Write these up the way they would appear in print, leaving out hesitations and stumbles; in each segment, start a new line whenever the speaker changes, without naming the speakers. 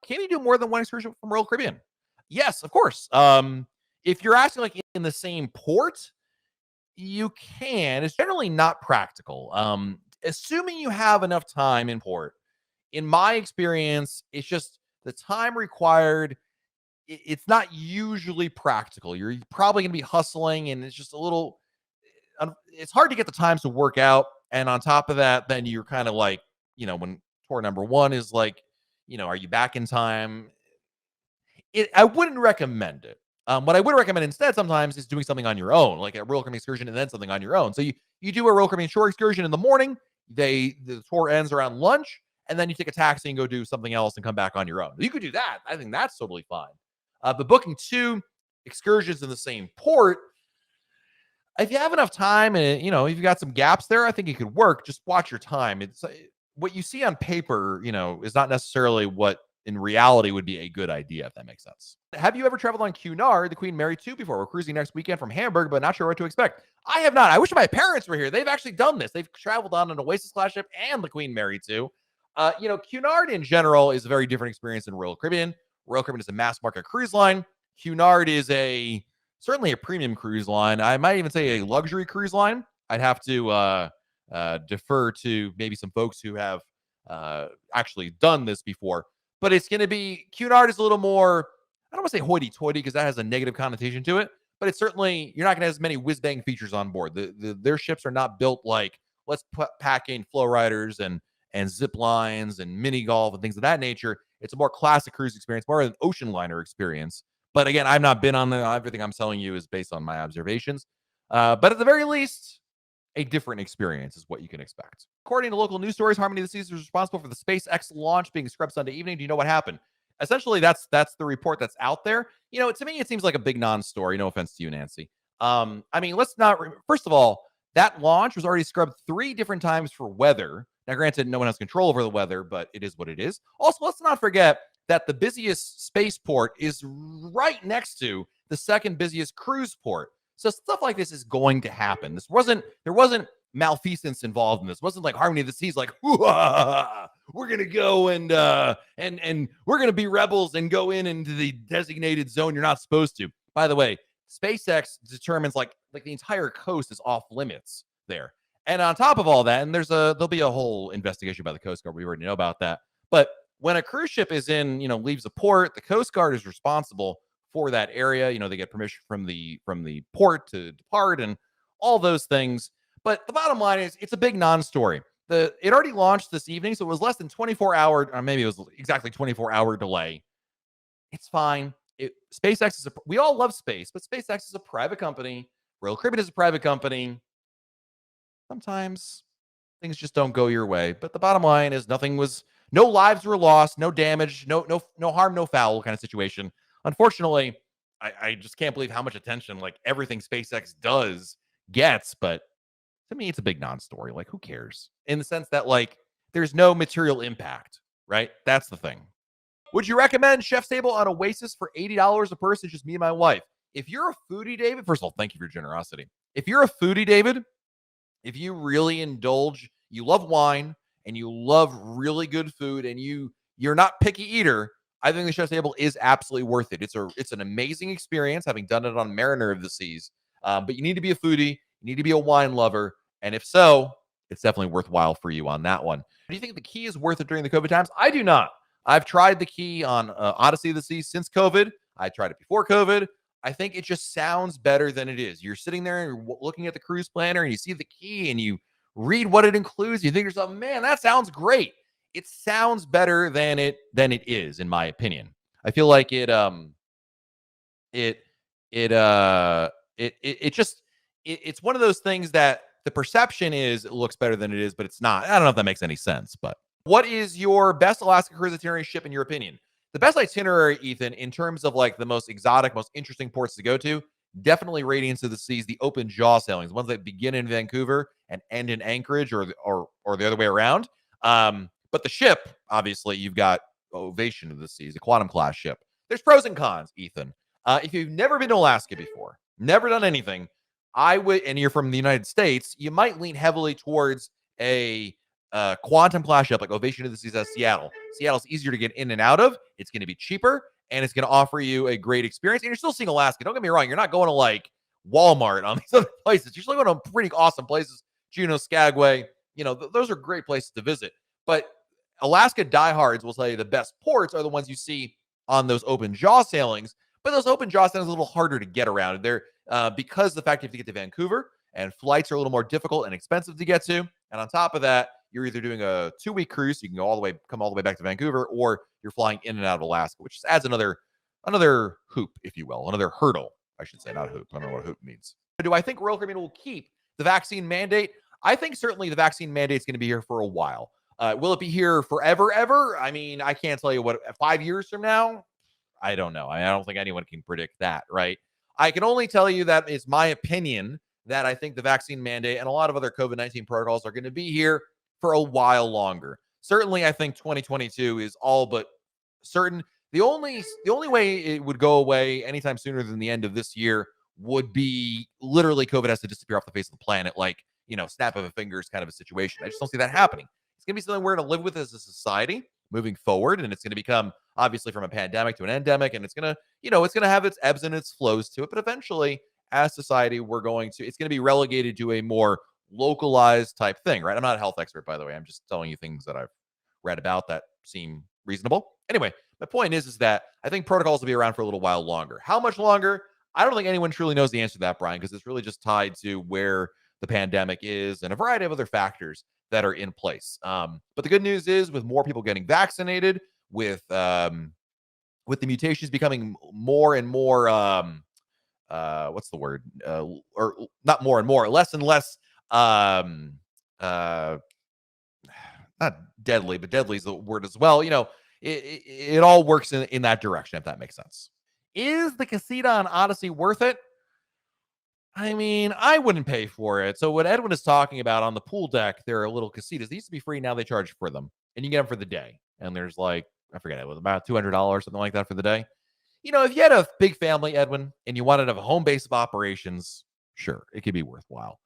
can you do more than one excursion from Royal Caribbean? Yes, of course. If you're asking like in the same port, you can. It's generally not practical. Assuming you have enough time in port, in my experience, it's just the time required. It's not usually practical. You're probably going to be hustling, and it's just a little. It's hard to get the times to work out. And on top of that, then you're kind of like, when tour number one is like, are you back in time? I wouldn't recommend it. What I would recommend instead sometimes is doing something on your own, like a Royal Caribbean excursion and then something on your own. So you do a Royal Caribbean shore excursion in the morning. The tour ends around lunch, and then you take a taxi and go do something else and come back on your own. You could do that. I think that's totally fine. But booking 2 excursions in the same port, if you have enough time and if you've got some gaps there, I think it could work. Just watch your time. It's what you see on paper, is not necessarily what in reality would be a good idea, if that makes sense. Have you ever traveled on Cunard, the Queen Mary 2 before? We're cruising next weekend from Hamburg, but not sure what to expect. I have not. I wish my parents were here. They've actually done this. They've traveled on an Oasis class ship and the Queen Mary 2. Cunard in general is a very different experience than Royal Caribbean. Royal Caribbean is a mass market cruise line. Cunard is certainly a premium cruise line. I might even say a luxury cruise line. I'd have to defer to maybe some folks who have actually done this before. But it's going to be, Cunard is a little more, I don't want to say hoity-toity because that has a negative connotation to it, but it's certainly, you're not going to have as many whiz-bang features on board. Their ships are not built like, let's pack in flow riders and zip lines and mini golf and things of that nature. It's a more classic cruise experience, more of an ocean liner experience. But again, I've not been on there. Everything I'm telling you is based on my observations. But at the very least, a different experience is what you can expect. According to local news stories, Harmony of the Seas was responsible for the SpaceX launch being scrubbed Sunday evening. Do you know what happened? Essentially, that's the report that's out there. To me, it seems like a big non-story. No offense to you, Nancy. Let's not. First of all, that launch was already scrubbed 3 different times for weather. Now, granted, no one has control over the weather, but it is what it is. Also, let's not forget that the busiest spaceport is right next to the second busiest cruise port. So stuff like this is going to happen. There wasn't malfeasance involved in this. It wasn't like Harmony of the Seas, like, we're gonna go and we're gonna be rebels and go into the designated zone you're not supposed to. By the way, SpaceX determines like the entire coast is off limits there. And on top of all that, and there'll be a whole investigation by the Coast Guard. We already know about that. But when a cruise ship is leaves a port, the Coast Guard is responsible for that area. They get permission from the port to depart and all those things. But the bottom line is it's a big non-story. It already launched this evening, so it was less than 24-hour, or maybe it was exactly 24-hour delay. It's fine. SpaceX we all love space, but SpaceX is a private company. Royal Caribbean is a private company. Sometimes things just don't go your way. But the bottom line is no lives were lost, no damage, no harm, no foul kind of situation. Unfortunately, I just can't believe how much attention like everything SpaceX does gets, but to me, it's a big non-story. Like, who cares? In the sense that like there's no material impact, right? That's the thing. Would you recommend Chef's Table on Oasis for $80 a person? Just me and my wife. If you're a foodie, David, first of all, thank you for your generosity. If you're a foodie, David, if you really indulge, you love wine and you love really good food and you're not picky eater, I think the Chef's Table is absolutely worth it. It's an amazing experience, having done it on Mariner of the Seas. But you need to be a foodie, you need to be a wine lover, and if so, it's definitely worthwhile for you on that one. Do you think the key is worth it during the COVID times? I do not. I've tried the key on Odyssey of the Seas since COVID. I tried it before COVID. I think it just sounds better than it is. You're sitting there and you're looking at the cruise planner and you see the key and you read what it includes. You think to yourself, man, that sounds great. It sounds better than it is, in my opinion. I feel like it's one of those things that the perception is it looks better than it is, but it's not. I don't know if that makes any sense. But what is your best Alaska cruise itinerary ship in your opinion? The best itinerary, Ethan, in terms of like the most exotic, most interesting ports to go to, definitely Radiance of the Seas, the open jaw sailings, ones that begin in Vancouver and end in Anchorage, or the other way around. But the ship, obviously, you've got Ovation of the Seas, a Quantum class ship. There's pros and cons, Ethan. If you've never been to Alaska before, never done anything, I would, and you're from the United States, you might lean heavily towards a quantum class ship like Ovation of the Seas out of Seattle. Seattle's easier to get in and out of. It's going to be cheaper, and it's going to offer you a great experience. And you're still seeing Alaska. Don't get me wrong. You're not going to like Walmart on these other places. You're still going to pretty awesome places. Juneau, Skagway. Those are great places to visit. But Alaska diehards will tell you the best ports are the ones you see on those open jaw sailings. But those open jaw sailings are a little harder to get around. They're because of the fact you have to get to Vancouver, and flights are a little more difficult and expensive to get to. And on top of that, you're either doing a 2-week cruise, so you can come all the way back to Vancouver, or you're flying in and out of Alaska, which just adds another hoop, if you will, another hurdle, I should say, not hoop. I don't know what hoop means. Do I think Royal Caribbean will keep the vaccine mandate? I think certainly the vaccine mandate is going to be here for a while. Will it be here forever, ever? I mean, I can't tell you what, 5 years from now? I don't know. I don't think anyone can predict that, right? I can only tell you that it's my opinion that I think the vaccine mandate and a lot of other COVID-19 protocols are going to be here for a while longer. Certainly, I think 2022 is all but certain. The only way it would go away anytime sooner than the end of this year would be literally COVID has to disappear off the face of the planet, like, snap of a fingers kind of a situation. I just don't see that happening. It's going to be something we're going to live with as a society moving forward, and it's going to become obviously from a pandemic to an endemic, and it's going to, it's going to have its ebbs and its flows to it, but eventually as society, it's going to be relegated to a more localized type thing, right? I'm not a health expert, by the way. I'm just telling you things that I've read about that seem reasonable. Anyway, my point is that I think protocols will be around for a little while longer. How much longer? I don't think anyone truly knows the answer to that, Brian, because it's really just tied to where the pandemic is and a variety of other factors that are in place. But the good news is, with more people getting vaccinated, with the mutations becoming more and more, what's the word? Or not more and more, less and less, not deadly, but deadly is the word as well. It all works in that direction, if that makes sense. Is the casita on Odyssey worth it? I mean, I wouldn't pay for it. So what Edwin is talking about on the pool deck, there are little casitas. They used to be free. Now they charge for them, and you get them for the day. And there's like, I forget, it was about $200, something like that for the day. If you had a big family, Edwin, and you wanted to have a home base of operations, sure, it could be worthwhile.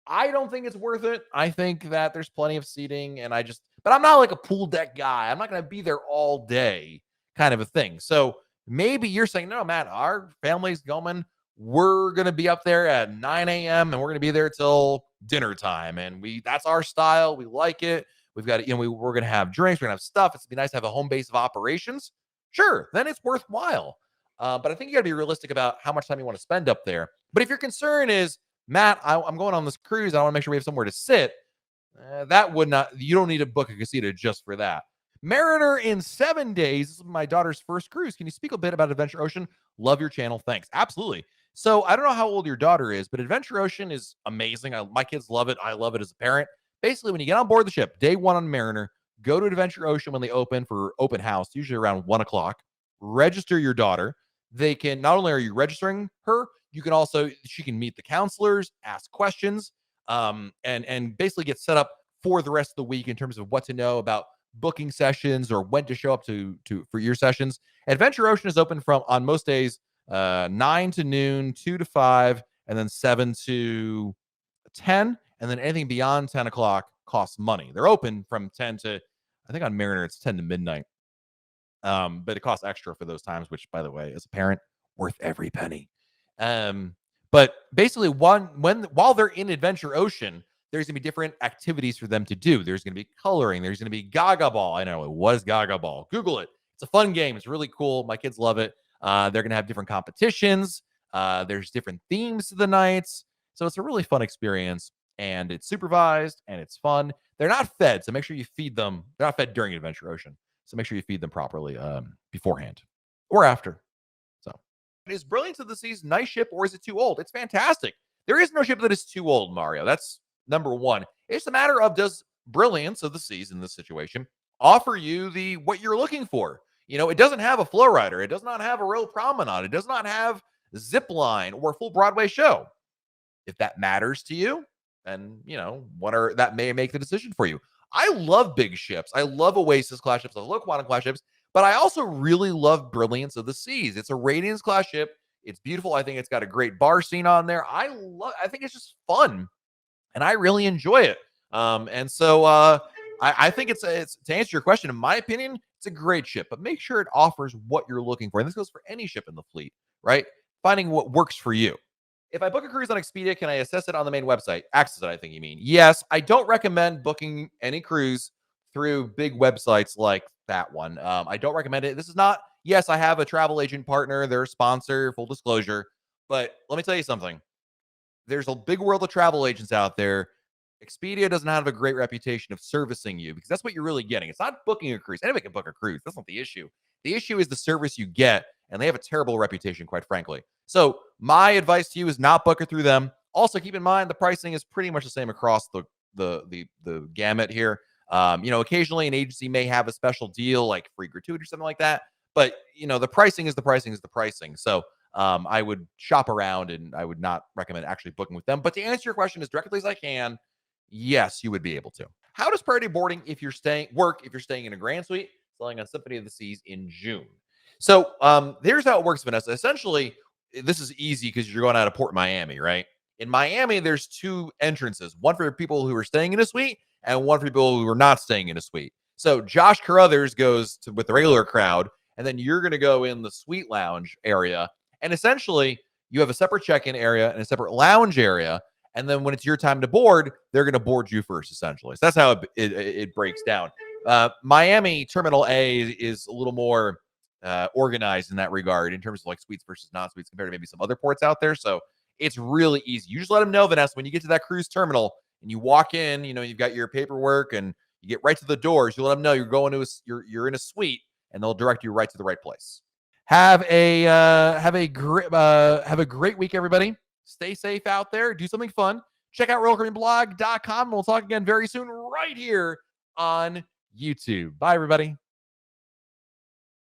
I don't think it's worth it. I think that there's plenty of seating, but I'm not like a pool deck guy. I'm not going to be there all day kind of a thing. So maybe you're saying, no, Matt, our family's going. We're going to be up there at 9 a.m. and we're going to be there till dinner time. And that's our style. We like it. We've got, we're going to have drinks. We're going to have stuff. It's be nice to have a home base of operations. Sure. Then it's worthwhile. But I think you got to be realistic about how much time you want to spend up there. But if your concern is, Matt, I'm going on this cruise, I want to make sure we have somewhere to sit, you don't need to book a casita just for that. Mariner in 7 days. This is my daughter's first cruise. Can you speak a bit about Adventure Ocean? Love your channel. Thanks. Absolutely. So I don't know how old your daughter is, but Adventure Ocean is amazing. My kids love it. I love it as a parent. Basically, when you get on board the ship, day one on Mariner, go to Adventure Ocean when they open for open house, usually around 1 o'clock. Register your daughter. They can, not only are you registering her, she can meet the counselors, ask questions, and basically get set up for the rest of the week in terms of what to know about booking sessions or when to show up for your sessions. Adventure Ocean is open on most days, 9 to noon, 2 to 5, and then 7 to 10. And then anything beyond 10 o'clock costs money. They're open from 10 to, I think on Mariner, it's 10 to midnight. But it costs extra for those times, which, by the way, as a parent, worth every penny. But basically, while they're in Adventure Ocean, there's going to be different activities for them to do. There's going to be coloring. There's going to be Gaga Ball. I know, it was Gaga Ball. Google it. It's a fun game. It's really cool. My kids love it. They're going to have different competitions. There's different themes to the nights. So it's a really fun experience, and it's supervised, and it's fun. They're not fed, so make sure you feed them. They're not fed during Adventure Ocean, so make sure you feed them properly beforehand or after. So, is Brilliance of the Seas nice ship, or is it too old? It's fantastic. There is no ship that is too old, Mario. That's number one. It's a matter of, does Brilliance of the Seas in this situation offer you what you're looking for? It doesn't have a flow rider. It does not have a rail promenade. It does not have zip line or a full Broadway show. If that matters to you, then, that may make the decision for you. I love big ships. I love Oasis class ships. I love Quantum class ships, but I also really love Brilliance of the Seas. It's a Radiance class ship. It's beautiful. I think it's got a great bar scene on there. I think it's just fun, and I really enjoy it. And so I think it's to answer your question, in my opinion, it's a great ship, but make sure it offers what you're looking for. And this goes for any ship in the fleet, right? Finding what works for you. If I book a cruise on Expedia, can I assess it on the main website? Access it, I think you mean. Yes, I don't recommend booking any cruise through big websites like that one. I don't recommend it. This is not, yes, I have a travel agent partner, they're a sponsor, full disclosure. But let me tell you something. There's a big world of travel agents out there. Expedia doesn't have a great reputation of servicing you because that's what you're really getting. It's not booking a cruise. Anybody can book a cruise. That's not the issue. The issue is the service you get, and they have a terrible reputation, quite frankly. So my advice to you is not book it through them. Also, keep in mind the pricing is pretty much the same across the gamut here. Occasionally an agency may have a special deal like free gratuity or something like that, but the pricing is the pricing is the pricing. So I would shop around and I would not recommend actually booking with them. But to answer your question as directly as I can, yes, you would be able to. How does priority boarding if you're staying in a grand suite, selling on Symphony of the Seas in June? So here's how it works, Vanessa. Essentially, this is easy because you're going out of Port Miami, right? In Miami, there's two entrances, one for people who are staying in a suite and one for people who are not staying in a suite. So Josh Carruthers goes with the regular crowd, and then you're going to go in the suite lounge area. And essentially, you have a separate check-in area and a separate lounge area. And then when it's your time to board, they're going to board you first, essentially. So that's how it breaks down. Miami Terminal A is a little more organized in that regard in terms of like suites versus non-suites compared to maybe some other ports out there. So it's really easy. You just let them know, Vanessa, when you get to that cruise terminal and you walk in, you've got your paperwork and you get right to the doors. You let them know you're going to you're in a suite, and they'll direct you right to the right place. Have a great week, everybody. Stay safe out there. Do something fun. Check out RoyalCaribbeanBlog.com. We'll talk again very soon right here on YouTube. Bye, everybody.